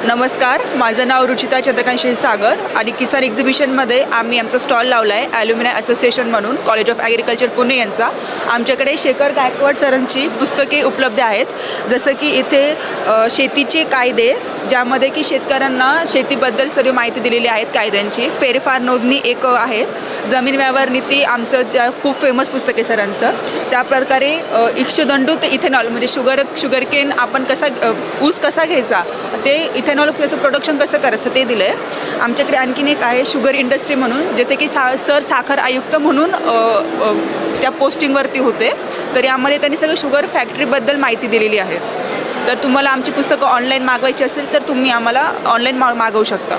नमस्कार, माझं नाव रुचिता चंद्रकांत क्षीरसागर आणि किसान एक्झिबिशनमध्ये आम्ही आमचा स्टॉल लावला आहे ॲल्युमिनाय असोसिएशन म्हणून कॉलेज ऑफ ॲग्रिकल्चर पुणे यांचा. आमच्याकडे शेखर गायकवाड सरांची पुस्तके उपलब्ध आहेत. जसं की इथे शेतीचे कायदे, ज्यामध्ये की शेतकऱ्यांना शेतीबद्दल सर्व माहिती दिलेली आहेत कायद्यांची. फेरफार नोंदणी एक आहे. जमीन व्यवहार नीती आमचं त्या खूप फेमस पुस्तक आहे सरांचं. त्याप्रकारे इक्षुदंडू ते इथेनॉल म्हणजे शुगरकेन आपण ऊस कसा घ्यायचा, ते इथेनॉल त्याचं प्रोडक्शन कसं करायचं ते दिलं आहे. आमच्याकडे आणखीन एक आहे शुगर इंडस्ट्री म्हणून, जिथे की साखर आयुक्त म्हणून त्या पोस्टिंगवरती होते. तर यामध्ये त्यांनी सगळं शुगर फॅक्टरीबद्दल माहिती दिलेली आहे. तर तुम्हाला आमची पुस्तकं ऑनलाईन मागवायची असेल तर तुम्ही आम्हाला ऑनलाईन मागवू शकता.